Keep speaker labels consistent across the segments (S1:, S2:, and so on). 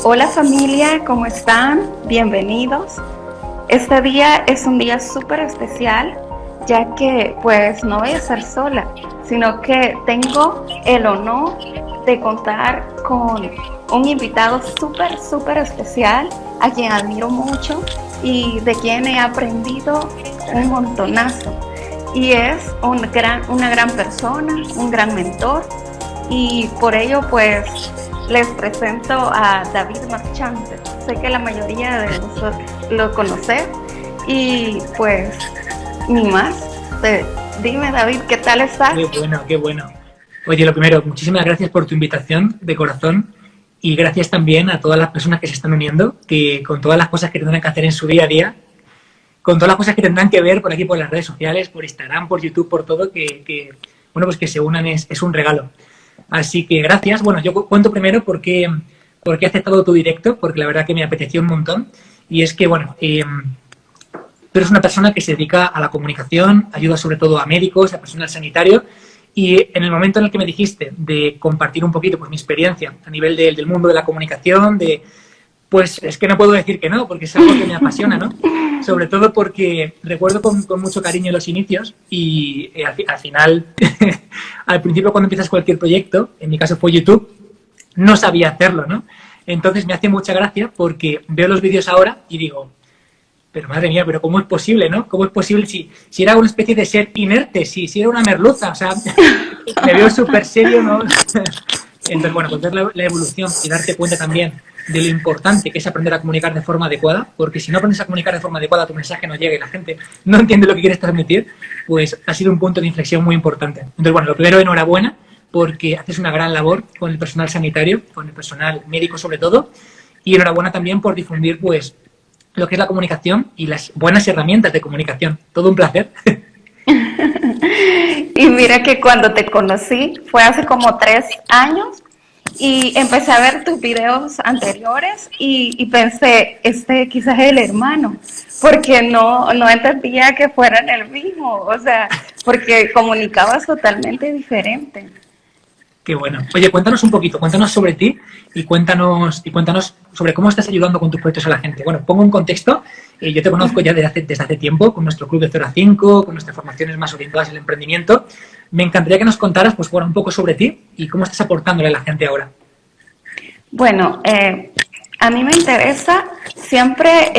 S1: Hola familia, ¿cómo están? Bienvenidos. Este día es un día súper especial, ya que pues no voy a estar sola, sino que tengo el honor de contar con un invitado súper especial, a quien admiro mucho y de quien he aprendido un montonazo. Y es una gran persona, un gran mentor, y por ello pues les presento a David Marchante. Sé que la mayoría de vosotros lo conocen y pues ni más. Dime, David, ¿qué tal estás?
S2: Qué bueno, qué bueno. Oye, lo primero, muchísimas gracias por tu invitación de corazón y gracias también a todas las personas que se están uniendo, que con todas las cosas que tendrán que hacer en su día a día, con todas las cosas que tendrán que ver por aquí, por las redes sociales, por Instagram, por YouTube, por todo, bueno, pues que se unan es un regalo. Así que gracias. Bueno, yo cuento primero por qué he aceptado tu directo, porque la verdad que me apeteció un montón. Y es que, bueno, tú eres una persona que se dedica a la comunicación, ayuda sobre todo a médicos, a personal sanitario, y en el momento en el que me dijiste de compartir un poquito pues mi experiencia a nivel del mundo de la comunicación, pues es que no puedo decir que no, porque es algo que me apasiona, ¿no? Sobre todo porque recuerdo con mucho cariño los inicios y al final, al principio cuando empiezas cualquier proyecto, en mi caso fue YouTube, no sabía hacerlo, ¿no? Entonces me hace mucha gracia porque veo los vídeos ahora y digo, pero madre mía, pero ¿cómo es posible, no? ¿Cómo es posible si era una especie de ser inerte, si era una merluza? O sea, me veo súper serio, ¿no? Entonces, bueno, pues ver la evolución y darte cuenta también de lo importante que es aprender a comunicar de forma adecuada, porque si no aprendes a comunicar de forma adecuada, tu mensaje no llega y la gente no entiende lo que quieres transmitir, pues ha sido un punto de inflexión muy importante. Entonces, bueno, lo primero, enhorabuena, porque haces una gran labor con el personal sanitario, con el personal médico sobre todo, y enhorabuena también por difundir, pues, lo que es la comunicación y las buenas herramientas de comunicación. Todo un placer.
S1: Y mira que cuando te conocí fue hace como 3 años y empecé a ver tus videos anteriores y pensé, este quizás es el hermano, porque no entendía que fueran el mismo, o sea, porque comunicabas totalmente diferente.
S2: Qué bueno. Oye, cuéntanos un poquito, cuéntanos sobre ti y cuéntanos sobre cómo estás ayudando con tus proyectos a la gente. Bueno, pongo un contexto. Yo te conozco ya desde hace tiempo, con nuestro club de 0 a 5, con nuestras formaciones más orientadas al emprendimiento. Me encantaría que nos contaras, pues, bueno, un poco sobre ti y cómo estás aportándole a la gente ahora.
S1: Bueno, a mí me interesa siempre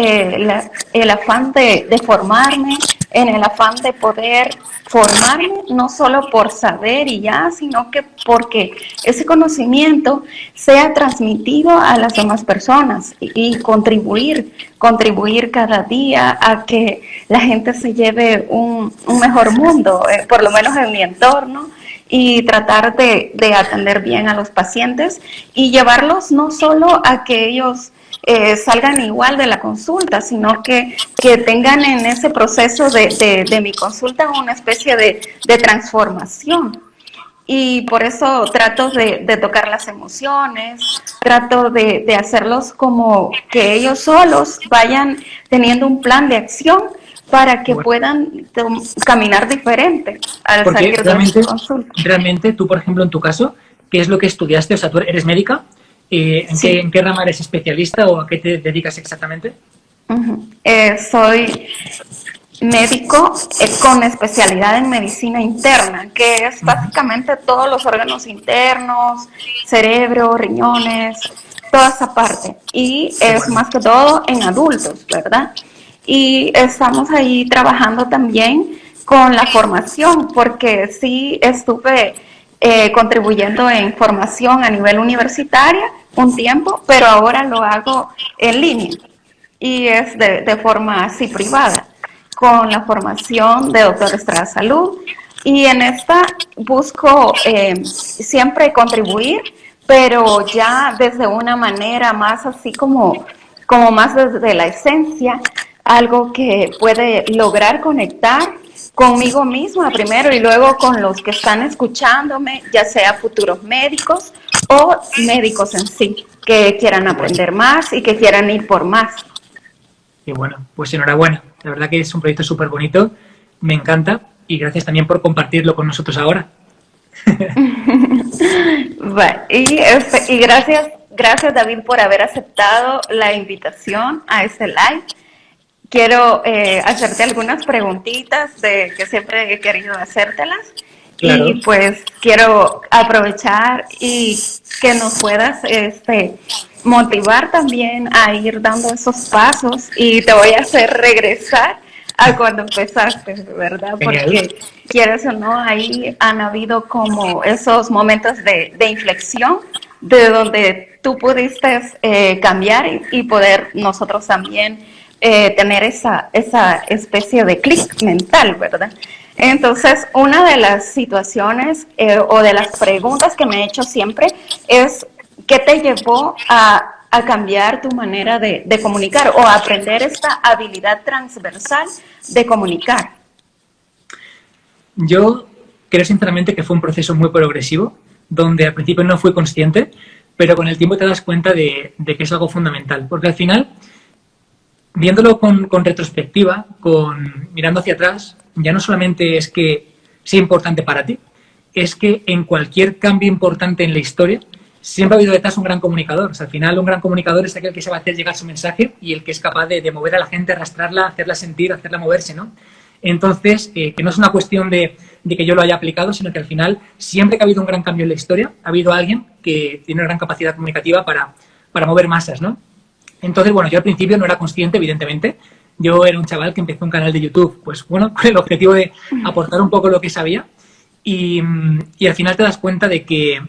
S1: el afán de formarme, en el afán de poder formarme, no solo por saber y ya, sino que porque ese conocimiento sea transmitido a las demás personas y contribuir cada día a que la gente se lleve un mejor mundo, por lo menos en mi entorno, y tratar de atender bien a los pacientes y llevarlos no solo a que ellos salgan igual de la consulta, sino que tengan en ese proceso de mi consulta una especie de transformación. Y por eso trato de tocar las emociones, trato de hacerlos como que ellos solos vayan teniendo un plan de acción para que puedan caminar diferente al
S2: Porque
S1: salir de su consulta.
S2: realmente tú, por ejemplo, en tu caso, ¿qué es lo que estudiaste? O sea, ¿tú eres médica?
S1: Sí.
S2: ¿En qué rama eres especialista o a qué te dedicas exactamente?
S1: Soy médico con especialidad en medicina interna, que es básicamente todos los órganos internos, cerebro, riñones, toda esa parte. Y es más que todo en adultos, ¿verdad? Y estamos ahí trabajando también con la formación, porque sí estuve contribuyendo en formación a nivel universitaria un tiempo, pero ahora lo hago en línea y es de forma así privada, con la formación de doctores de la salud. Y en esta busco siempre contribuir, pero ya desde una manera más así como más desde la esencia, algo que puede lograr conectar conmigo misma primero y luego con los que están escuchándome, ya sea futuros médicos o médicos en sí, que quieran aprender más y que quieran ir por más.
S2: Y bueno, pues enhorabuena. La verdad que es un proyecto súper bonito, me encanta y gracias también por compartirlo con nosotros ahora.
S1: Y gracias gracias David por haber aceptado la invitación a este live. Quiero hacerte algunas preguntitas que siempre he querido hacértelas. Claro. Y pues quiero aprovechar y que nos puedas motivar también a ir dando esos pasos, y te voy a hacer regresar a cuando empezaste, ¿verdad? Porque quieres o no, ahí han habido como esos momentos de inflexión de donde tú pudiste cambiar y poder nosotros también tener esa especie de clic mental, ¿verdad? Entonces, una de las situaciones o de las preguntas que me he hecho siempre es ¿qué te llevó a cambiar tu manera de comunicar o a aprender esta habilidad transversal de comunicar?
S2: Yo creo sinceramente que fue un proceso muy progresivo, donde al principio no fui consciente, pero con el tiempo te das cuenta de que es algo fundamental, porque al final, viéndolo con retrospectiva, mirando hacia atrás, ya no solamente es que sea importante para ti, es que en cualquier cambio importante en la historia siempre ha habido detrás un gran comunicador. O sea, al final un gran comunicador es aquel que sabe hacer llegar su mensaje y el que es capaz de mover a la gente, arrastrarla, hacerla sentir, hacerla moverse, ¿no? Entonces, que no es una cuestión de que yo lo haya aplicado, sino que al final, siempre que ha habido un gran cambio en la historia, ha habido alguien que tiene una gran capacidad comunicativa para mover masas, ¿no? Entonces, bueno, yo al principio no era consciente, evidentemente. Yo era un chaval que empezó un canal de YouTube, pues bueno, con el objetivo de aportar un poco lo que sabía. Y al final te das cuenta de que,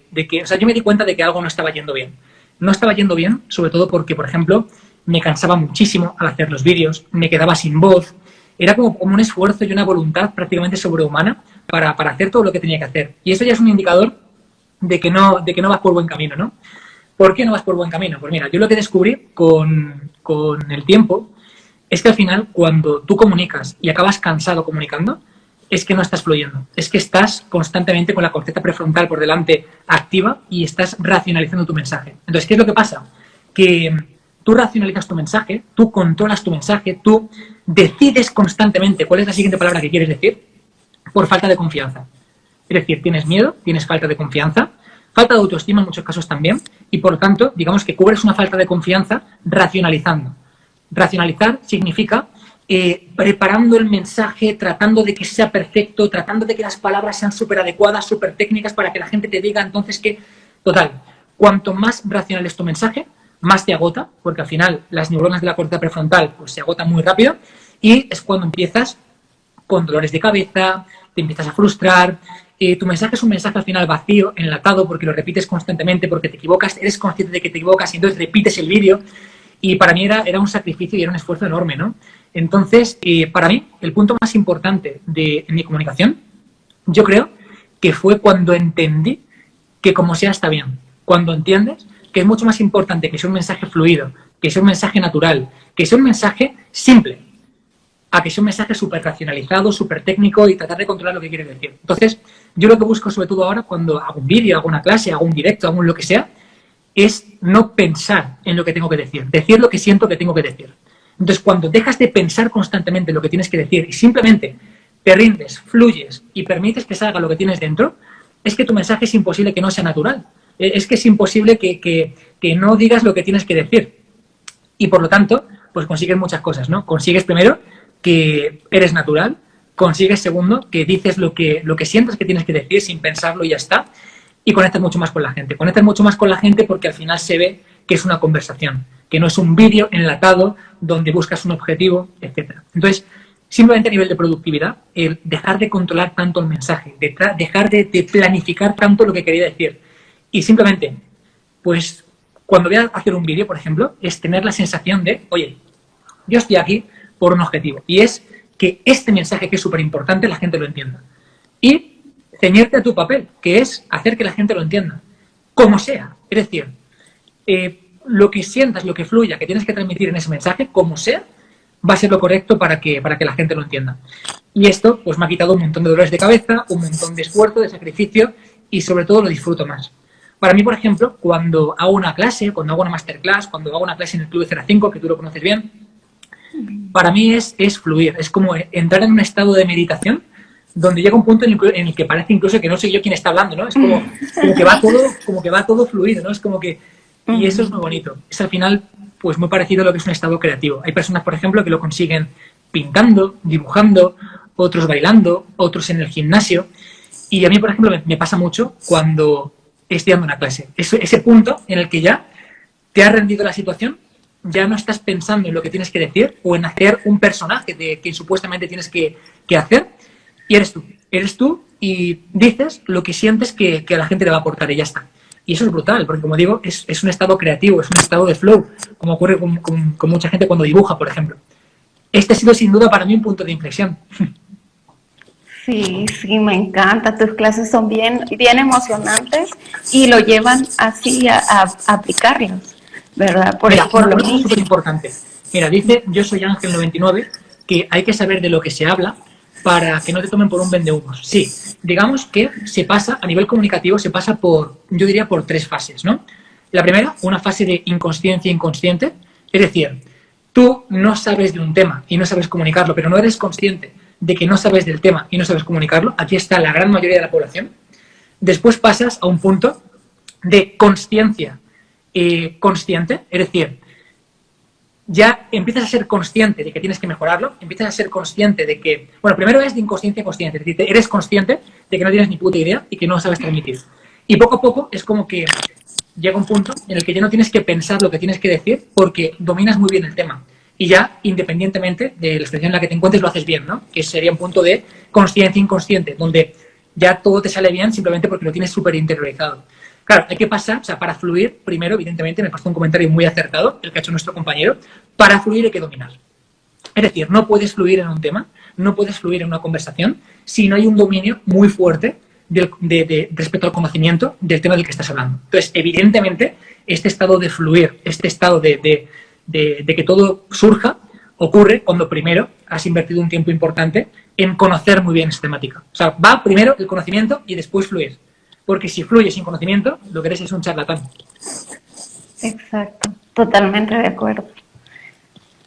S2: o sea, yo me di cuenta de que algo no estaba yendo bien. No estaba yendo bien, sobre todo porque, por ejemplo, me cansaba muchísimo al hacer los vídeos, me quedaba sin voz. Era como un esfuerzo y una voluntad prácticamente sobrehumana para hacer todo lo que tenía que hacer. Y eso ya es un indicador de que no vas por buen camino, ¿no? ¿Por qué no vas por buen camino? Pues mira, yo lo que descubrí con el tiempo es que al final, cuando tú comunicas y acabas cansado comunicando, es que no estás fluyendo. Es que estás constantemente con la corteza prefrontal por delante activa y estás racionalizando tu mensaje. Entonces, ¿qué es lo que pasa? Que tú racionalizas tu mensaje, tú controlas tu mensaje, tú decides constantemente cuál es la siguiente palabra que quieres decir por falta de confianza. Es decir, tienes miedo, tienes falta de confianza, falta de autoestima en muchos casos también, y por lo tanto, digamos que cubres una falta de confianza racionalizando. Racionalizar significa preparando el mensaje, tratando de que sea perfecto, tratando de que las palabras sean súper adecuadas, súper técnicas para que la gente te diga entonces que, total, cuanto más racional es tu mensaje, más te agota, porque al final las neuronas de la corteza prefrontal pues se agotan muy rápido y es cuando empiezas con dolores de cabeza, te empiezas a frustrar. Tu mensaje es un mensaje al final vacío, enlatado, porque lo repites constantemente, porque te equivocas, eres consciente de que te equivocas y entonces repites el vídeo. Y para mí era un sacrificio y era un esfuerzo enorme, ¿no? Entonces, para mí, el punto más importante en mi comunicación, yo creo que fue cuando entendí que como sea está bien. Cuando entiendes que es mucho más importante que sea un mensaje fluido, que sea un mensaje natural, que sea un mensaje simple, a que sea un mensaje súper racionalizado, súper técnico y tratar de controlar lo que quieres decir. Entonces, yo lo que busco sobre todo ahora cuando hago un vídeo, hago una clase, hago un directo, hago lo que sea, es no pensar en lo que tengo que decir lo que siento que tengo que decir. Entonces, cuando dejas de pensar constantemente lo que tienes que decir y simplemente te rindes, fluyes y permites que salga lo que tienes dentro, es que tu mensaje es imposible que no sea natural. Es que es imposible que no digas lo que tienes que decir. Y por lo tanto, pues consigues muchas cosas, ¿no? Consigues primero que eres natural, consigues segundo que dices lo que sientes que tienes que decir sin pensarlo y ya está. Y conectas mucho más con la gente. Conectas mucho más con la gente porque al final se ve que es una conversación, que no es un vídeo enlatado donde buscas un objetivo, etc. Entonces, simplemente a nivel de productividad, el dejar de controlar tanto el mensaje, dejar de planificar tanto lo que quería decir. Y simplemente, pues, cuando voy a hacer un vídeo, por ejemplo, es tener la sensación de, oye, yo estoy aquí por un objetivo. Y es que este mensaje, que es súper importante, la gente lo entienda. Y ceñirte a tu papel, que es hacer que la gente lo entienda, como sea. Es decir, lo que sientas, lo que fluya, que tienes que transmitir en ese mensaje, como sea, va a ser lo correcto para que la gente lo entienda. Y esto pues me ha quitado un montón de dolores de cabeza, un montón de esfuerzo, de sacrificio y sobre todo lo disfruto más. Para mí, por ejemplo, cuando hago una clase, cuando hago una masterclass, cuando hago una clase en el Club de 05, que tú lo conoces bien, para mí es fluir, es como entrar en un estado de meditación donde llega un punto en el que parece incluso que no soy yo quien está hablando, ¿no? Es como que va todo fluido, ¿no? Es como que Y eso es muy bonito. Es al final, pues muy parecido a lo que es un estado creativo. Hay personas, por ejemplo, que lo consiguen pintando, dibujando, otros bailando, otros en el gimnasio. Y a mí, por ejemplo, me pasa mucho cuando estoy dando una clase. Ese punto en el que ya te ha rendido la situación, ya no estás pensando en lo que tienes que decir o en hacer un personaje que supuestamente tienes que hacer, y eres tú. Eres tú y dices lo que sientes que a la gente le va a aportar y ya está. Y eso es brutal, porque como digo, es un estado creativo, es un estado de flow, como ocurre con mucha gente cuando dibuja, por ejemplo. Este ha sido sin duda para mí un punto de inflexión.
S1: Sí, sí, me encanta. Tus clases son bien, bien emocionantes y lo llevan así a aplicarlos, ¿verdad?
S2: Mira,
S1: Por lo
S2: una cosa
S1: mismo.
S2: súper importante. Mira, dice Yo Soy Ángel 99 que hay que saber de lo que se habla para que no te tomen por un vendehumos. Sí, digamos que se pasa, a nivel comunicativo, se pasa por, yo diría, por 3 fases, ¿no? La primera, una fase de inconsciencia inconsciente, es decir, tú no sabes de un tema y no sabes comunicarlo, pero no eres consciente de que no sabes del tema y no sabes comunicarlo. Aquí está la gran mayoría de la población. Después pasas a un punto de consciencia consciente, es decir, ya empiezas a ser consciente de que tienes que mejorarlo, empiezas a ser consciente de que, bueno, primero es de inconsciencia consciente, es decir, eres consciente de que no tienes ni puta idea y que no sabes transmitir. Y poco a poco es como que llega un punto en el que ya no tienes que pensar lo que tienes que decir porque dominas muy bien el tema. Y ya, independientemente de la situación en la que te encuentres, lo haces bien, ¿no? Que sería un punto de consciencia inconsciente, donde ya todo te sale bien simplemente porque lo tienes súper interiorizado. Claro, hay que pasar, o sea, para fluir, primero, evidentemente, me pasó un comentario muy acertado, el que ha hecho nuestro compañero, para fluir hay que dominar. Es decir, no puedes fluir en un tema, no puedes fluir en una conversación si no hay un dominio muy fuerte respecto al conocimiento del tema del que estás hablando. Entonces, evidentemente, este estado de fluir, este estado de que todo surja, ocurre cuando primero has invertido un tiempo importante en conocer muy bien esa temática. O sea, va primero el conocimiento y después fluir. Porque si fluyes sin conocimiento, lo que eres es un charlatán.
S1: Exacto, totalmente de acuerdo.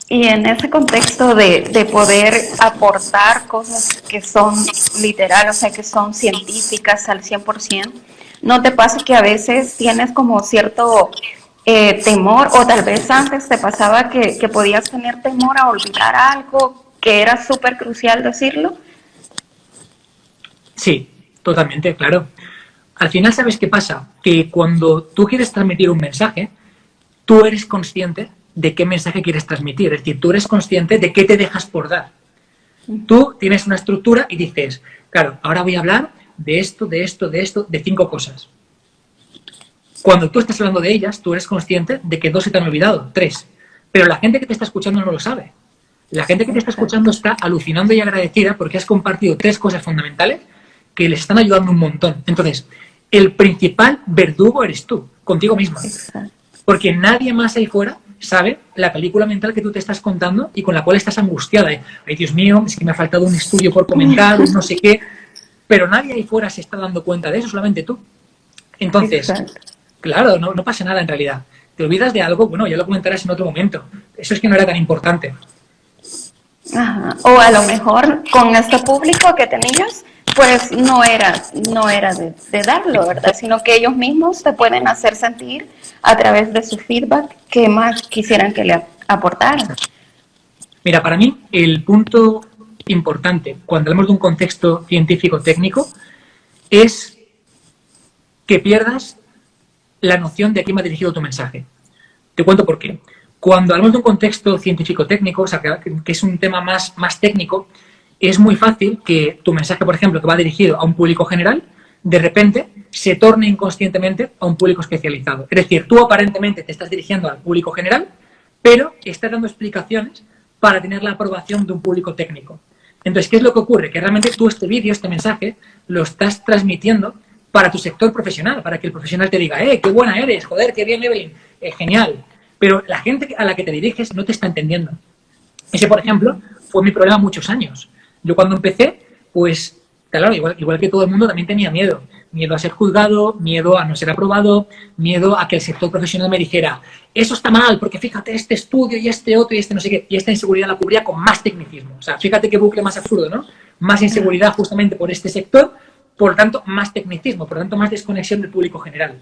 S1: Y en ese contexto de poder aportar cosas que son literal, o sea, que son científicas al 100%, ¿no te pasa que a veces tienes como cierto temor, o tal vez antes te pasaba que podías tener temor a olvidar algo que era súper crucial decirlo?
S2: Sí, totalmente, claro. Al final, ¿sabes qué pasa? Que cuando tú quieres transmitir un mensaje, tú eres consciente de qué mensaje quieres transmitir. Es decir, tú eres consciente de qué te dejas por dar. Tú tienes una estructura y dices, claro, ahora voy a hablar de esto, de esto, de esto, de 5 cosas. Cuando tú estás hablando de ellas, tú eres consciente de que 2 se te han olvidado, 3. Pero la gente que te está escuchando no lo sabe. La gente que te está escuchando está alucinando y agradecida porque has compartido 3 cosas fundamentales que les están ayudando un montón. Entonces, el principal verdugo eres tú, contigo mismo. Porque nadie más ahí fuera sabe la película mental que tú te estás contando y con la cual estás angustiada. Ay, Dios mío, es que me ha faltado un estudio por comentar, no sé qué. Pero nadie ahí fuera se está dando cuenta de eso, solamente tú. Entonces, claro, no pasa nada en realidad. Te olvidas de algo, bueno, ya lo comentarás en otro momento. Eso es que no era tan importante.
S1: Ajá. O a lo mejor con este público que tenías, pues no era de darlo, ¿verdad? Sino que ellos mismos te pueden hacer sentir a través de su feedback qué más quisieran que le aportaran.
S2: Mira, para mí el punto importante cuando hablamos de un contexto científico-técnico es que pierdas la noción de a quién va dirigido tu mensaje. Te cuento por qué. Cuando hablamos de un contexto científico-técnico, o sea, que es un tema más técnico, es muy fácil que tu mensaje, por ejemplo, que va dirigido a un público general, de repente se torne inconscientemente a un público especializado. Es decir, tú aparentemente te estás dirigiendo al público general, pero estás dando explicaciones para tener la aprobación de un público técnico. Entonces, ¿qué es lo que ocurre? Que realmente tú este vídeo, este mensaje, lo estás transmitiendo para tu sector profesional, para que el profesional te diga, qué buena eres, joder, qué bien, Evelyn, genial. Pero la gente a la que te diriges no te está entendiendo. Ese, por ejemplo, fue mi problema muchos años. Yo cuando empecé, pues, claro, igual que todo el mundo, también tenía miedo. Miedo a ser juzgado, miedo a no ser aprobado, miedo a que el sector profesional me dijera, eso está mal, porque fíjate este estudio y este otro y este no sé qué. Y esta inseguridad la cubría con más tecnicismo. O sea, fíjate qué bucle más absurdo, ¿no? Más inseguridad justamente por este sector, por lo tanto, más tecnicismo, por lo tanto, más desconexión del público general.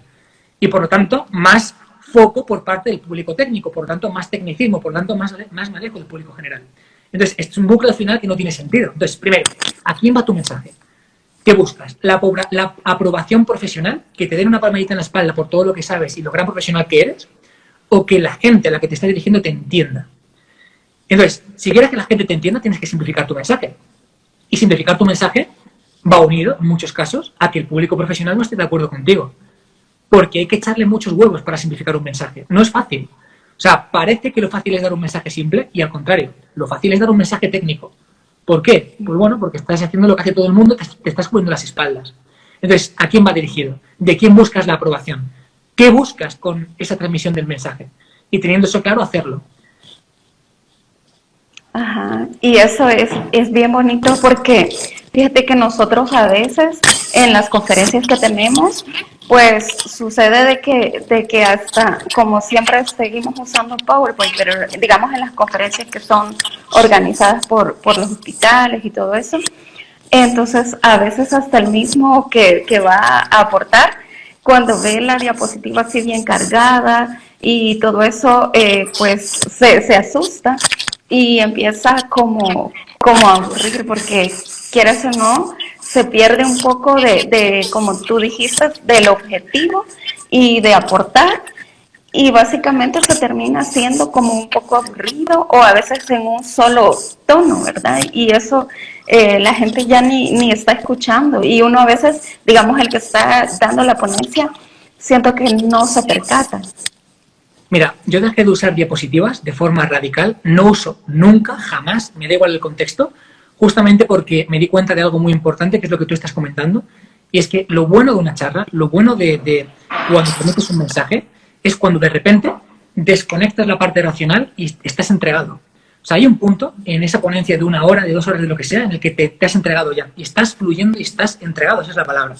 S2: Y por lo tanto, más foco por parte del público técnico, por lo tanto más tecnicismo, por lo tanto más manejo del público general. Entonces, es un bucle al final que no tiene sentido. Entonces, primero, ¿a quién va tu mensaje? ¿Qué buscas? La aprobación profesional, que te den una palmadita en la espalda por todo lo que sabes y lo gran profesional que eres, o que la gente a la que te está dirigiendo te entienda. Entonces, si quieres que la gente te entienda, tienes que simplificar tu mensaje. Y simplificar tu mensaje va unido, en muchos casos, a que el público profesional no esté de acuerdo contigo. Porque hay que echarle muchos huevos para simplificar un mensaje. No es fácil. O sea, parece que lo fácil es dar un mensaje simple y al contrario, lo fácil es dar un mensaje técnico. ¿Por qué? Pues bueno, porque estás haciendo lo que hace todo el mundo, te estás cubriendo las espaldas. Entonces, ¿a quién va dirigido? ¿De quién buscas la aprobación? ¿Qué buscas con esa transmisión del mensaje? Y teniendo eso claro, hacerlo.
S1: Ajá, y eso es bien bonito porque fíjate que nosotros a veces en las conferencias que tenemos, pues sucede de que hasta, como siempre seguimos usando PowerPoint, pero digamos en las conferencias que son organizadas por los hospitales y todo eso, entonces a veces hasta el mismo que va a aportar, cuando ve la diapositiva así bien cargada y todo eso, pues se asusta y empieza como a aburrir porque quieras o no, se pierde un poco de, como tú dijiste, del objetivo y de aportar y básicamente se termina siendo como un poco aburrido o a veces en un solo tono, ¿verdad? Y eso la gente ya ni está escuchando y uno a veces, digamos, el que está dando la ponencia, siento que no se percata.
S2: Mira, yo dejé de usar diapositivas de forma radical, no uso nunca, jamás, me da igual el contexto, justamente porque me di cuenta de algo muy importante, que es lo que tú estás comentando, y es que lo bueno de una charla, lo bueno de cuando transmites un mensaje, es cuando de repente desconectas la parte racional y estás entregado. O sea, hay un punto en esa ponencia de 1 hora, de 2 horas, de lo que sea, en el que te has entregado ya, y estás fluyendo y estás entregado, esa es la palabra.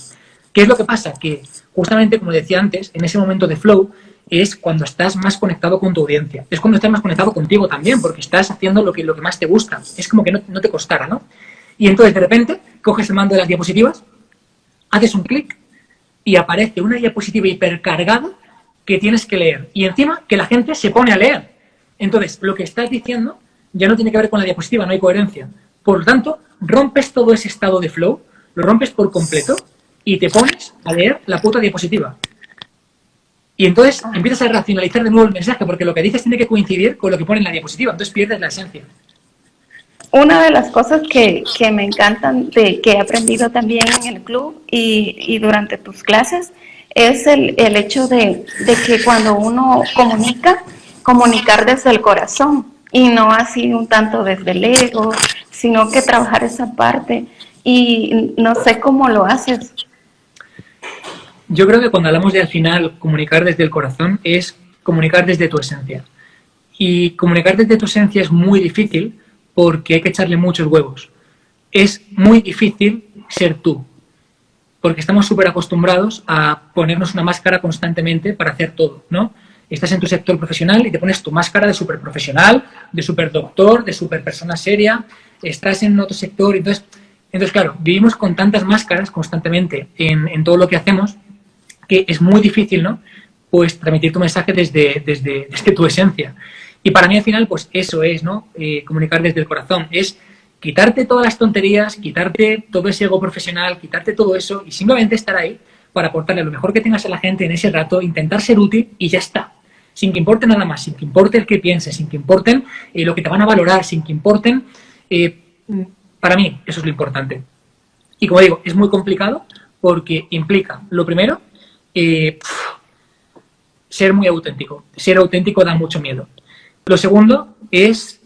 S2: ¿Qué es lo que pasa? Que justamente, como decía antes, en ese momento de flow, es cuando estás más conectado con tu audiencia. Es cuando estás más conectado contigo también, porque estás haciendo lo que más te gusta. Es como que no te costara, ¿no? Y entonces, de repente, coges el mando de las diapositivas, haces un clic y aparece una diapositiva hipercargada que tienes que leer. Y encima, que la gente se pone a leer. Entonces, lo que estás diciendo ya no tiene que ver con la diapositiva, no hay coherencia. Por lo tanto, rompes todo ese estado de flow, lo rompes por completo y te pones a leer la puta diapositiva. Y entonces empiezas a racionalizar de nuevo el mensaje, porque lo que dices tiene que coincidir con lo que pone en la diapositiva, entonces pierdes la esencia.
S1: Una de las cosas que me encantan, que he aprendido también en el club y durante tus clases, es el hecho de que cuando uno comunicar desde el corazón y no así un tanto desde el ego, sino que trabajar esa parte. Y no sé cómo lo haces.
S2: Yo creo que cuando hablamos de al final comunicar desde el corazón es comunicar desde tu esencia. Y comunicar desde tu esencia es muy difícil porque hay que echarle muchos huevos. Es muy difícil ser tú, porque estamos súper acostumbrados a ponernos una máscara constantemente para hacer todo, ¿no? Estás en tu sector profesional y te pones tu máscara de súper profesional, de súper doctor, de súper persona seria. Estás en otro sector, entonces claro, vivimos con tantas máscaras constantemente en todo lo que hacemos que es muy difícil, ¿no? Pues transmitir tu mensaje desde tu esencia. Y para mí al final, pues eso es, ¿no? Comunicar desde el corazón. Es quitarte todas las tonterías, quitarte todo ese ego profesional, quitarte todo eso y simplemente estar ahí para aportarle lo mejor que tengas a la gente en ese rato, intentar ser útil y ya está. Sin que importe nada más, sin que importe el que pienses, sin que importen lo que te van a valorar, sin que importen... para mí eso es lo importante. Y como digo, es muy complicado porque implica, lo primero, ser muy auténtico. Ser auténtico da mucho miedo. Lo segundo es,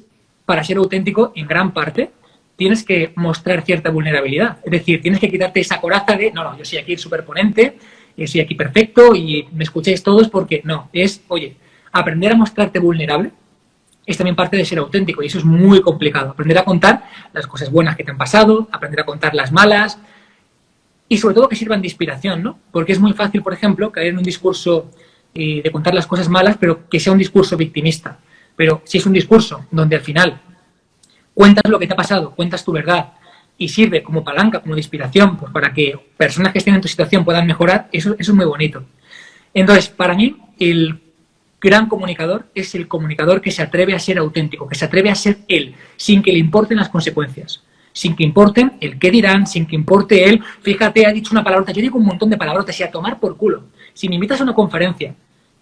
S2: para ser auténtico, en gran parte, tienes que mostrar cierta vulnerabilidad. Es decir, tienes que quitarte esa coraza de, no, yo soy aquí el superponente, soy aquí perfecto y me escuchéis todos porque no. Es, oye, aprender a mostrarte vulnerable es también parte de ser auténtico y eso es muy complicado. Aprender a contar las cosas buenas que te han pasado, aprender a contar las malas y sobre todo que sirvan de inspiración, ¿no? Porque es muy fácil, por ejemplo, caer en un discurso de contar las cosas malas, pero que sea un discurso victimista. Pero si es un discurso donde al final cuentas lo que te ha pasado, cuentas tu verdad y sirve como palanca, como de inspiración, pues para que personas que estén en tu situación puedan mejorar, eso es muy bonito. Entonces, para mí, el gran comunicador es el comunicador que se atreve a ser auténtico, que se atreve a ser él, sin que le importen las consecuencias, sin que importen el qué dirán, sin que importe él. Fíjate, ha dicho una palabrota, yo digo un montón de palabrotas y a tomar por culo. Si me invitas a una conferencia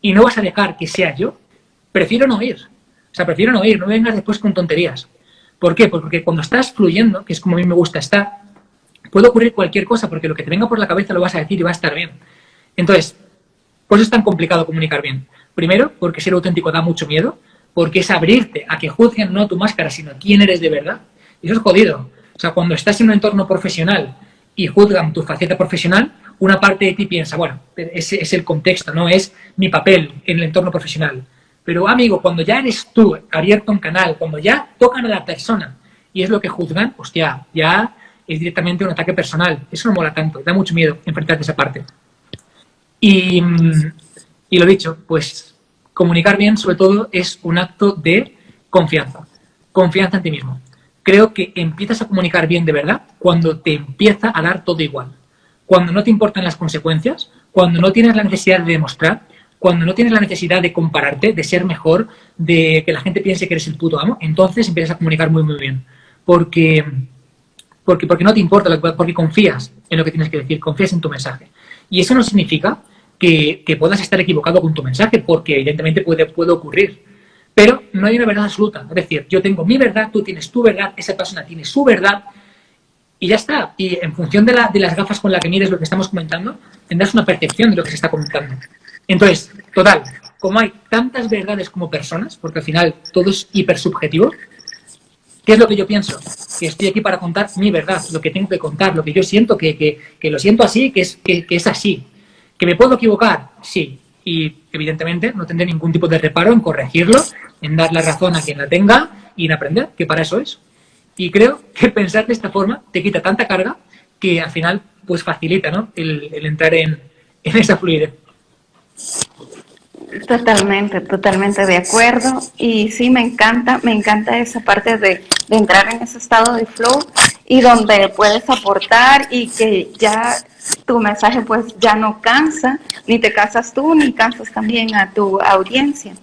S2: y no vas a dejar que sea yo, prefiero no ir. O sea, prefiero no ir, no vengas después con tonterías. ¿Por qué? Porque cuando estás fluyendo, que es como a mí me gusta estar, puede ocurrir cualquier cosa, porque lo que te venga por la cabeza lo vas a decir y va a estar bien. Entonces, por eso es tan complicado comunicar bien. Primero, porque ser auténtico da mucho miedo, porque es abrirte a que juzguen no tu máscara, sino quién eres de verdad. Y eso es jodido. O sea, cuando estás en un entorno profesional y juzgan tu faceta profesional, una parte de ti piensa, bueno, ese es el contexto, no es mi papel en el entorno profesional. Pero, amigo, cuando ya eres tú abierto un canal, cuando ya tocan a la persona y es lo que juzgan, hostia, ya es directamente un ataque personal. Eso no mola tanto, da mucho miedo enfrentarte a esa parte. Y lo dicho, pues comunicar bien, sobre todo, es un acto de confianza. Confianza en ti mismo. Creo que empiezas a comunicar bien de verdad cuando te empieza a dar todo igual. Cuando no te importan las consecuencias, cuando no tienes la necesidad de demostrar, cuando no tienes la necesidad de compararte, de ser mejor, de que la gente piense que eres el puto amo, entonces empiezas a comunicar muy, muy bien. Porque no te importa, porque confías en lo que tienes que decir, confías en tu mensaje. Y eso no significa que puedas estar equivocado con tu mensaje, porque evidentemente puede ocurrir. Pero no hay una verdad absoluta. Es decir, yo tengo mi verdad, tú tienes tu verdad, esa persona tiene su verdad, y ya está. Y en función de las gafas con las que mires lo que estamos comentando, tendrás una percepción de lo que se está comentando. Entonces, total, como hay tantas verdades como personas, porque al final todo es hipersubjetivo, ¿qué es lo que yo pienso? Que estoy aquí para contar mi verdad, lo que tengo que contar, lo que yo siento, que lo siento así, que es así. ¿Que me puedo equivocar? Sí. Y evidentemente no tendré ningún tipo de reparo en corregirlo, en dar la razón a quien la tenga y en aprender, que para eso es. Y creo que pensar de esta forma te quita tanta carga que al final pues facilita, ¿no?, el entrar en esa fluidez.
S1: Totalmente de acuerdo. Y sí, me encanta esa parte de entrar en ese estado de flow y donde puedes aportar y que ya tu mensaje pues ya no cansa, ni te cansas tú, ni cansas también a tu audiencia.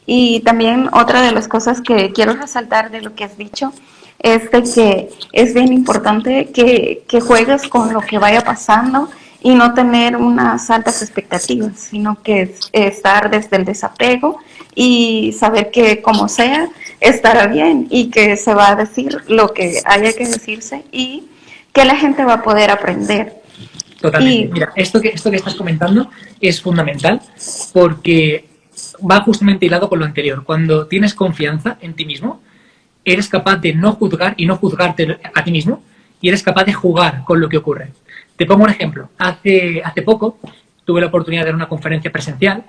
S1: Y también otra de las cosas que quiero resaltar de lo que has dicho es de que es bien importante que juegues con lo que vaya pasando y no tener unas altas expectativas, sino que estar desde el desapego y saber que como sea, estará bien y que se va a decir lo que haya que decirse y que la gente va a poder aprender.
S2: Totalmente. Mira, esto que estás comentando es fundamental porque va justamente hilado con lo anterior. Cuando tienes confianza en ti mismo, eres capaz de no juzgar y no juzgarte a ti mismo y eres capaz de jugar con lo que ocurre. Te pongo un ejemplo. Hace poco tuve la oportunidad de dar una conferencia presencial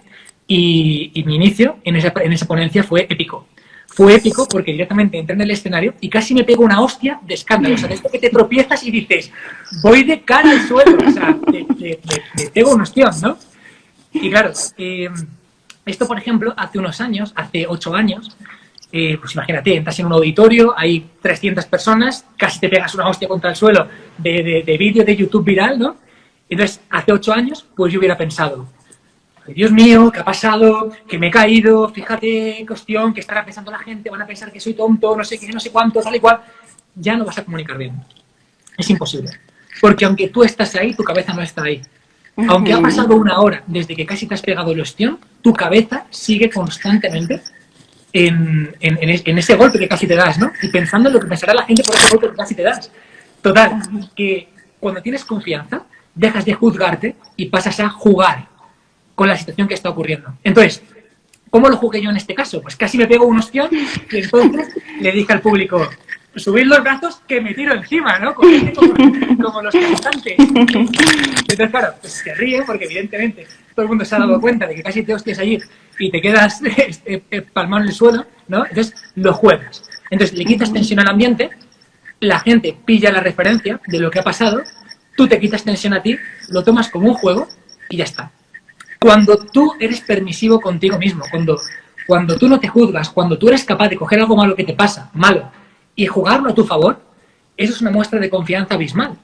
S2: y mi inicio en esa ponencia fue épico. Fue épico porque directamente entré en el escenario y casi me pego una hostia de escándalo. O sea, de esto que te tropiezas y dices, voy de cara al suelo. O sea, te pego un ostión, ¿no? Y claro, esto, por ejemplo, hace unos años, hace 8 años, pues imagínate, entras en un auditorio, hay 300 personas, casi te pegas una hostia contra el suelo de vídeo de YouTube viral, ¿no? Entonces, hace 8 años, pues yo hubiera pensado, Dios mío, ¿qué ha pasado? Que me he caído, fíjate, cuestión, que estará pensando la gente, van a pensar que soy tonto, no sé qué, no sé cuánto, tal y cual. Ya no vas a comunicar bien. Es imposible. Porque aunque tú estás ahí, tu cabeza no está ahí. Aunque ha pasado 1 hora desde que casi te has pegado el ostión, tu cabeza sigue constantemente en ese golpe que casi te das, ¿no? Y pensando en lo que pensará la gente por ese golpe que casi te das. Total, que cuando tienes confianza, dejas de juzgarte y pasas a jugar con la situación que está ocurriendo. Entonces, ¿cómo lo jugué yo en este caso? Pues casi me pego un ostión y entonces le dije al público, subid los brazos que me tiro encima, ¿no? Como los cantantes. Entonces, claro, pues se ríe porque evidentemente todo el mundo se ha dado cuenta de que casi te hostias allí y te quedas palmado en el suelo, ¿no? Entonces, lo juegas. Entonces, le quitas tensión al ambiente, la gente pilla la referencia de lo que ha pasado, tú te quitas tensión a ti, lo tomas como un juego y ya está. Cuando tú eres permisivo contigo mismo, cuando tú no te juzgas, cuando tú eres capaz de coger algo malo que te pasa, malo, y jugarlo a tu favor, eso es una muestra de confianza abismal.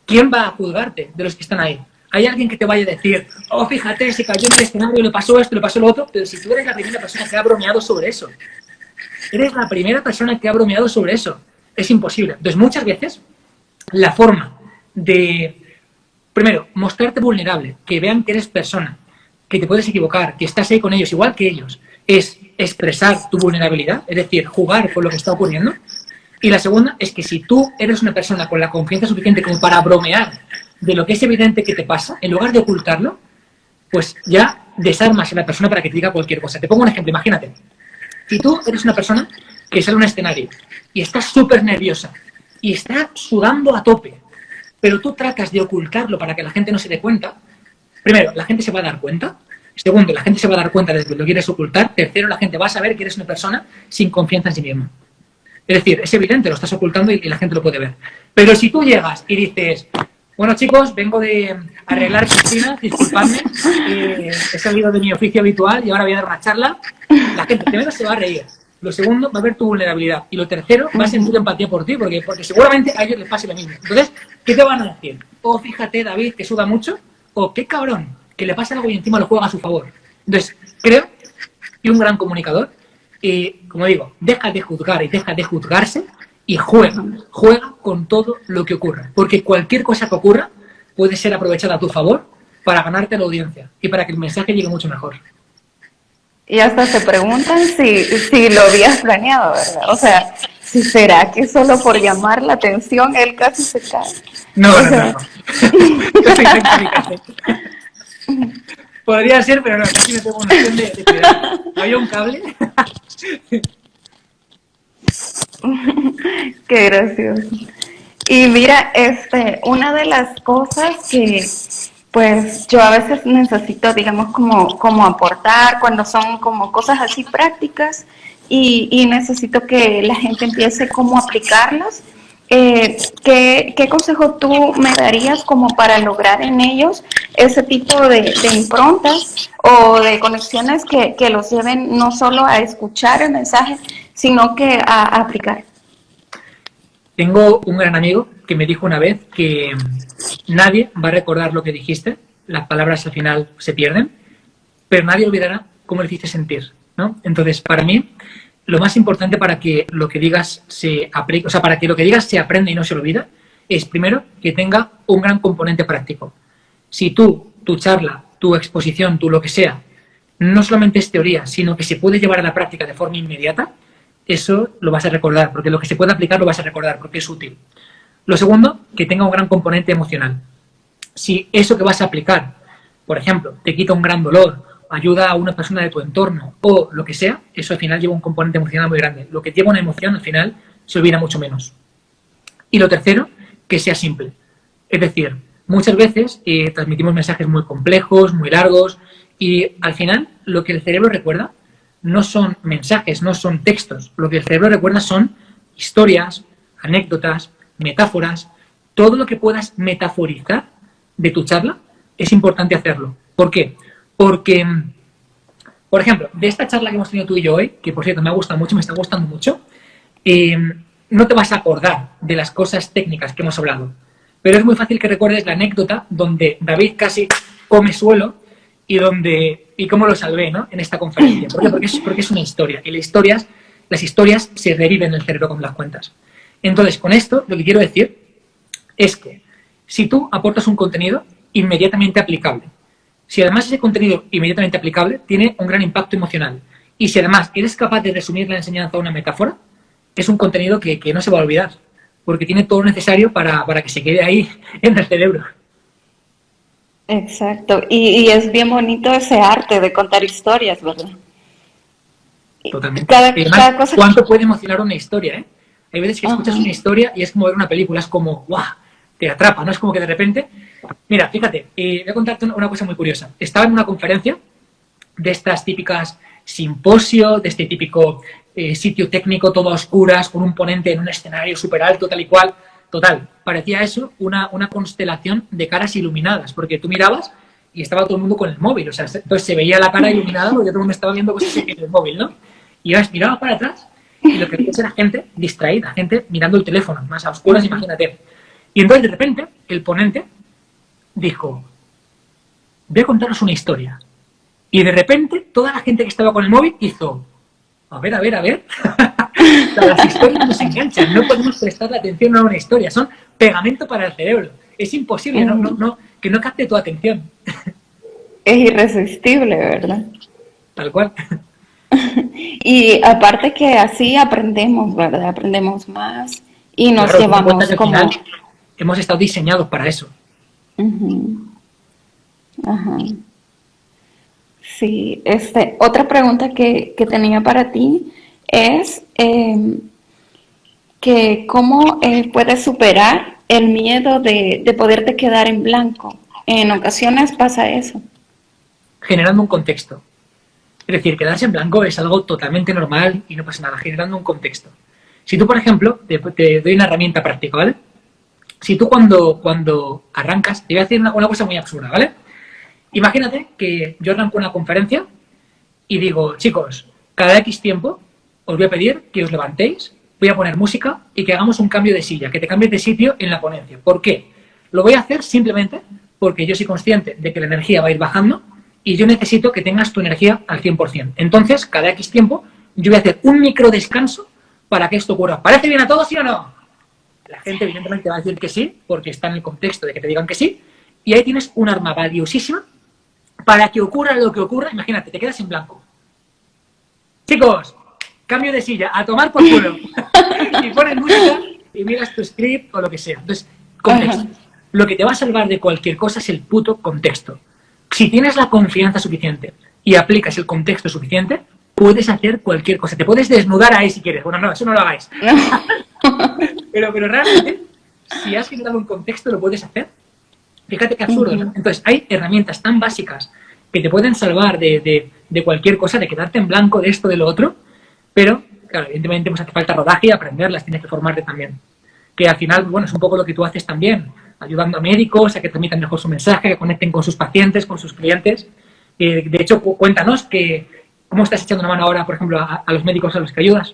S2: ¿Quién va a juzgarte de los que están ahí? hay alguien que te vaya a decir, oh, fíjate, se cayó en el escenario, le pasó esto, le pasó lo otro, pero si tú eres la primera persona que ha bromeado sobre eso, eres la primera persona que ha bromeado sobre eso, es imposible. Entonces, muchas veces, la forma de, primero, mostrarte vulnerable, que vean que eres persona, que te puedes equivocar, que estás ahí con ellos, igual que ellos, es expresar tu vulnerabilidad, es decir, jugar con lo que está ocurriendo. Y la segunda es que si tú eres una persona con la confianza suficiente como para bromear de lo que es evidente que te pasa, en lugar de ocultarlo, pues ya desarmas a la persona para que te diga cualquier cosa. Te pongo un ejemplo, imagínate. Si tú eres una persona que sale a un escenario y estás súper nerviosa y está sudando a tope, pero tú tratas de ocultarlo para que la gente no se dé cuenta, primero, la gente se va a dar cuenta. Segundo, la gente se va a dar cuenta de que lo quieres ocultar. Tercero, la gente va a saber que eres una persona sin confianza en sí misma. Es decir, es evidente, lo estás ocultando y la gente lo puede ver. Pero si tú llegas y dices, bueno chicos, vengo de arreglar piscinas, disculpadme, he salido de mi oficio habitual y ahora voy a dar una charla, la gente primero se va a reír. Lo segundo, va a ver tu vulnerabilidad. Y lo tercero, va a sentir empatía por ti, porque seguramente a ellos les pase lo mismo. Entonces, ¿qué te van a decir? Oh, fíjate, David, que suda mucho, o qué cabrón, que le pasa algo y encima lo juega a su favor. Entonces, creo que un gran comunicador, como digo, deja de juzgar y deja de juzgarse y juega con todo lo que ocurra. Porque cualquier cosa que ocurra puede ser aprovechada a tu favor para ganarte la audiencia y para que el mensaje llegue mucho mejor.
S1: Y hasta se preguntan si lo habías planeado, ¿verdad? O sea, si será que solo por llamar la atención él casi se cae.
S2: No. Podría ser, pero no, casi me tengo una opción de cuidado. Había un cable.
S1: Qué gracioso. Y mira, una de las cosas que pues yo a veces necesito, digamos, como aportar cuando son como cosas así prácticas y necesito que la gente empiece como a aplicarlas. ¿Qué consejo tú me darías como para lograr en ellos ese tipo de improntas o de conexiones que los lleven no solo a escuchar el mensaje, sino que a aplicar?
S2: Tengo un gran amigo que me dijo una vez que nadie va a recordar lo que dijiste, las palabras al final se pierden, pero nadie olvidará cómo le hiciste sentir, ¿no? Entonces, para mí, lo más importante para que lo que digas se aplique, o sea, para que lo que digas se aprenda y no se olvida, es primero que tenga un gran componente práctico. Si tu charla, tu exposición, tu lo que sea, no solamente es teoría, sino que se puede llevar a la práctica de forma inmediata, eso lo vas a recordar, porque lo que se puede aplicar lo vas a recordar, porque es útil. Lo segundo, que tenga un gran componente emocional. Si eso que vas a aplicar, por ejemplo, te quita un gran dolor, ayuda a una persona de tu entorno o lo que sea, eso al final lleva un componente emocional muy grande. Lo que lleva una emoción al final se olvida mucho menos. Y lo tercero, que sea simple. Es decir, muchas veces transmitimos mensajes muy complejos, muy largos y al final lo que el cerebro recuerda no son mensajes, no son textos. Lo que el cerebro recuerda son historias, anécdotas, metáforas. Todo lo que puedas metaforizar de tu charla es importante hacerlo. ¿Por qué? Porque, por ejemplo, de esta charla que hemos tenido tú y yo hoy, que por cierto me ha gustado mucho, me está gustando mucho, no te vas a acordar de las cosas técnicas que hemos hablado. Pero es muy fácil que recuerdes la anécdota donde David casi come suelo y cómo lo salvé, ¿no? En esta conferencia. ¿Por qué? Porque es una historia. Y las historias se reviven en el cerebro cuando las cuentas. Entonces, con esto, lo que quiero decir es que si tú aportas un contenido inmediatamente aplicable, si además ese contenido inmediatamente aplicable tiene un gran impacto emocional, y si además eres capaz de resumir la enseñanza a una metáfora, es un contenido que no se va a olvidar, porque tiene todo lo necesario para que se quede ahí en el cerebro.
S1: Exacto, y es bien bonito ese arte de contar historias, ¿verdad?
S2: Totalmente.
S1: Cada cosa
S2: ¿Cuánto puede emocionar una historia, eh? Hay veces que escuchas una historia y es como ver una película, es como, ¡guau! Te atrapa, ¿no? Es como que de repente... Mira, fíjate, voy a contarte una cosa muy curiosa. Estaba en una conferencia de estas típicas simposio, de este típico sitio técnico, todo a oscuras, con un ponente en un escenario súper alto, tal y cual. Total, parecía eso una constelación de caras iluminadas, porque tú mirabas y estaba todo el mundo con el móvil, o sea, entonces se veía la cara iluminada porque todo el mundo estaba viendo cosas en el móvil, ¿no? Y mirabas para atrás y lo que veías era gente distraída, gente mirando el teléfono, más a oscuras, imagínate. Y entonces, de repente, el ponente dijo, voy a contaros una historia. Y de repente, toda la gente que estaba con el móvil hizo, a ver. Las historias nos enganchan, no podemos prestar atención a una historia, son pegamento para el cerebro. Es imposible que no capte tu atención.
S1: Es irresistible, ¿verdad?
S2: Tal cual.
S1: Y aparte que así aprendemos, ¿verdad? Aprendemos más y nos
S2: Claro,
S1: llevamos
S2: que al
S1: como...
S2: final hemos estado diseñados para eso.
S1: Ajá. Sí, otra pregunta que tenía para ti es que cómo puedes superar el miedo de poderte quedar en blanco. En ocasiones pasa eso.
S2: Generando un contexto. Es decir, quedarse en blanco es algo totalmente normal y no pasa nada, generando un contexto. Si tú, por ejemplo, te doy una herramienta práctica, ¿vale? Si tú cuando arrancas, te voy a decir una cosa muy absurda, ¿vale? Imagínate que yo arranco una conferencia y digo, chicos, cada X tiempo os voy a pedir que os levantéis, voy a poner música y que hagamos un cambio de silla, que te cambies de sitio en la ponencia. ¿Por qué? Lo voy a hacer simplemente porque yo soy consciente de que la energía va a ir bajando y yo necesito que tengas tu energía al 100%. Entonces, cada X tiempo, yo voy a hacer un micro descanso para que esto ocurra. ¿Parece bien a todos, sí o no? La gente evidentemente va a decir que sí, porque está en el contexto de que te digan que sí, y ahí tienes un arma valiosísima para que ocurra lo que ocurra. Imagínate, te quedas en blanco. Chicos, cambio de silla, a tomar por culo. Y pones música y miras tu script o lo que sea. Entonces, contexto. Lo que te va a salvar de cualquier cosa es el puto contexto. Si tienes la confianza suficiente y aplicas el contexto suficiente, puedes hacer cualquier cosa. Te puedes desnudar ahí si quieres. Bueno, no, eso no lo hagáis. pero realmente, si has generado un contexto, lo puedes hacer. Fíjate qué absurdo, ¿no? Entonces, hay herramientas tan básicas que te pueden salvar de cualquier cosa, de quedarte en blanco, de esto, de lo otro, pero, claro, evidentemente pues hace falta rodaje y aprenderlas, tienes que formarte también. Que al final, bueno, es un poco lo que tú haces también, ayudando a médicos a que transmitan mejor su mensaje, que conecten con sus pacientes, con sus clientes. De hecho, cuéntanos cómo estás echando una mano ahora, por ejemplo, a los médicos a los que ayudas.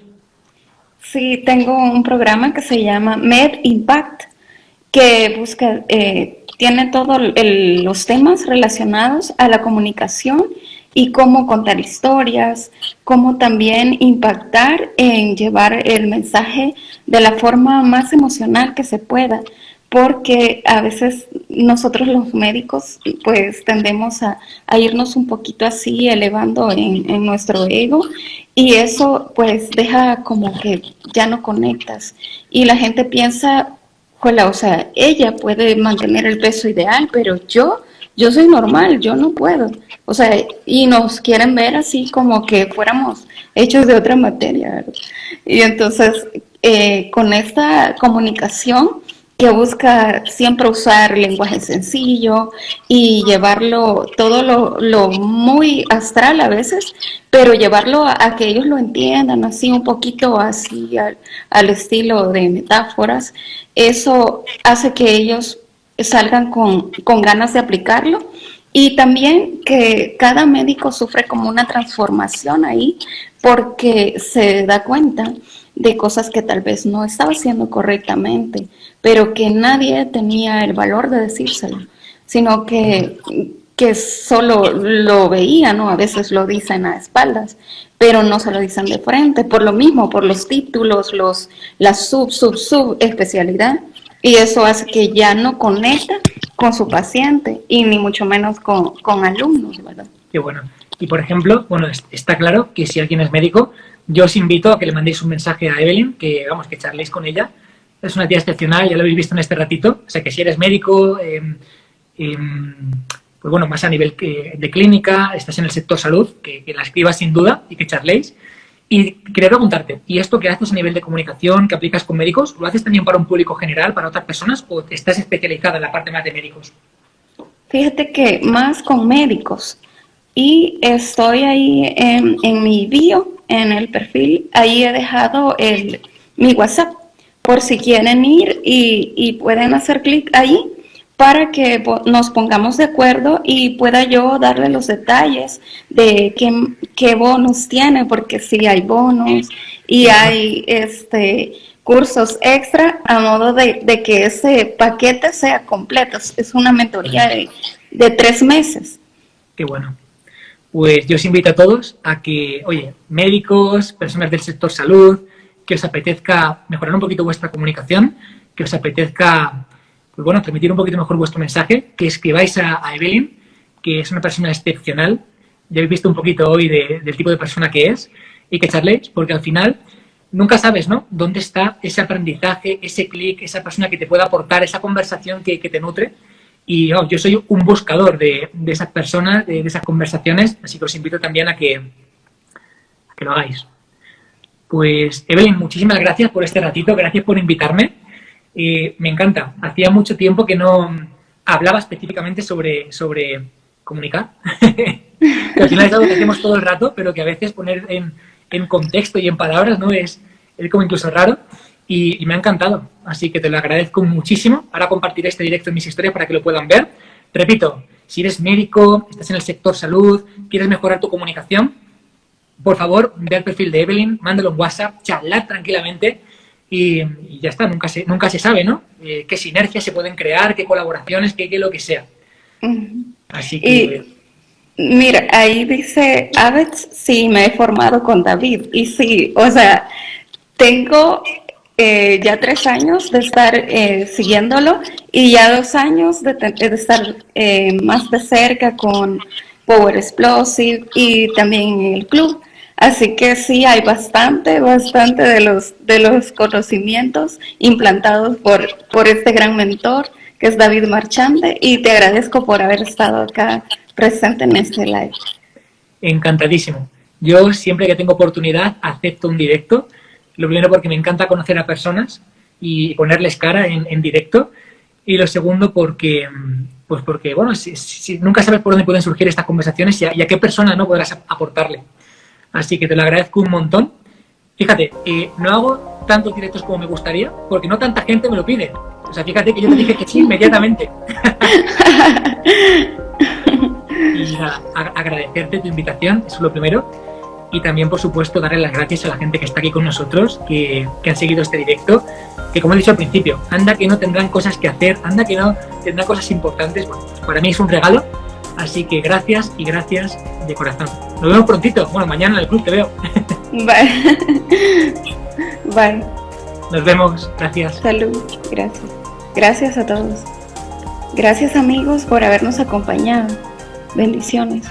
S1: Sí, tengo un programa que se llama Med Impact, que busca, tiene todos los temas relacionados a la comunicación y cómo contar historias, cómo también impactar en llevar el mensaje de la forma más emocional que se pueda, porque a veces nosotros los médicos pues tendemos a irnos un poquito así elevando en nuestro ego y eso pues deja como que ya no conectas y la gente piensa, o sea, ella puede mantener el peso ideal, pero yo soy normal, yo no puedo. O sea, y nos quieren ver así como que fuéramos hechos de otra materia, ¿verdad? Y entonces, con esta comunicación que busca siempre usar lenguaje sencillo y llevarlo todo lo muy astral a veces, pero llevarlo a que ellos lo entiendan así un poquito así al estilo de metáforas, eso hace que ellos salgan con ganas de aplicarlo y también que cada médico sufre como una transformación ahí porque se da cuenta de cosas que tal vez no estaba haciendo correctamente, pero que nadie tenía el valor de decírselo, sino que solo lo veían, ¿no? A veces lo dicen a espaldas, pero no se lo dicen de frente, por lo mismo, por los títulos, la sub especialidad, y eso hace que ya no conecta con su paciente y ni mucho menos con alumnos, ¿verdad?
S2: Qué bueno. Y por ejemplo, bueno, está claro que si alguien es médico, yo os invito a que le mandéis un mensaje a Evelyn, que vamos, que charléis con ella. Es una tía excepcional, ya lo habéis visto en este ratito. O sea, que si eres médico, pues bueno, más a nivel de clínica, estás en el sector salud, que la escribas sin duda y que charléis. Y quería preguntarte, ¿y esto que haces a nivel de comunicación, que aplicas con médicos, lo haces también para un público general, para otras personas, o estás especializada en la parte más de médicos?
S1: Fíjate que más con médicos. Y estoy ahí en mi bio, en el perfil, ahí he dejado mi WhatsApp, por si quieren ir y pueden hacer clic ahí para que nos pongamos de acuerdo y pueda yo darle los detalles de qué bonos tiene, porque sí hay bonos y hay cursos extra a modo de que ese paquete sea completo. Es una mentoría de 3 meses.
S2: Qué bueno. Pues yo os invito a todos a que, oye, médicos, personas del sector salud, que os apetezca mejorar un poquito vuestra comunicación, que os apetezca, pues bueno, transmitir un poquito mejor vuestro mensaje, que escribáis a Evelyn, que es una persona excepcional. Ya habéis visto un poquito hoy del tipo de persona que es, y que charléis, porque al final nunca sabes, ¿no?, dónde está ese aprendizaje, ese clic, esa persona que te pueda aportar, esa conversación que te nutre. Y yo soy un buscador de esas personas, de esas conversaciones, así que os invito también a que lo hagáis. Pues, Evelyn, muchísimas gracias por este ratito, gracias por invitarme. Me encanta. Hacía mucho tiempo que no hablaba específicamente sobre comunicar. Que al final es algo que hacemos todo el rato, pero que a veces poner en contexto y en palabras, ¿no?, es como incluso raro. Y me ha encantado, así que te lo agradezco muchísimo. Ahora compartiré este directo en mis historias para que lo puedan ver. Repito, si eres médico, estás en el sector salud, quieres mejorar tu comunicación, por favor, ve al perfil de Evelyn, mándalo en WhatsApp, charlad tranquilamente y ya está, nunca se sabe, ¿no? Qué sinergias se pueden crear, qué colaboraciones, qué lo que sea. Así que...
S1: Mira, ahí dice, Avex, sí, me he formado con David. Y sí, o sea, tengo... ya 3 años de estar siguiéndolo y ya 2 años de estar más de cerca con Power Explosive y también en el club. Así que sí, hay bastante de los conocimientos implantados por este gran mentor que es David Marchande, y te agradezco por haber estado acá presente en este live.
S2: Encantadísimo. Yo siempre que tengo oportunidad acepto un directo. Lo primero porque me encanta conocer a personas y ponerles cara en directo. Y lo segundo porque, bueno, si nunca sabes por dónde pueden surgir estas conversaciones y a qué persona no podrás aportarle. Así que te lo agradezco un montón. Fíjate, no hago tantos directos como me gustaría porque no tanta gente me lo pide. O sea, fíjate que yo te dije que sí inmediatamente. Y nada, agradecerte tu invitación, eso es lo primero. Y también, por supuesto, darle las gracias a la gente que está aquí con nosotros, que han seguido este directo, que como he dicho al principio, anda que no tendrán cosas que hacer, anda que no tendrán cosas importantes. Bueno, pues para mí es un regalo, así que gracias y gracias de corazón. Nos vemos prontito, bueno, mañana en el club te veo.
S1: Bye. Bye.
S2: Nos vemos, gracias.
S1: Salud, gracias. Gracias a todos. Gracias, amigos, por habernos acompañado. Bendiciones.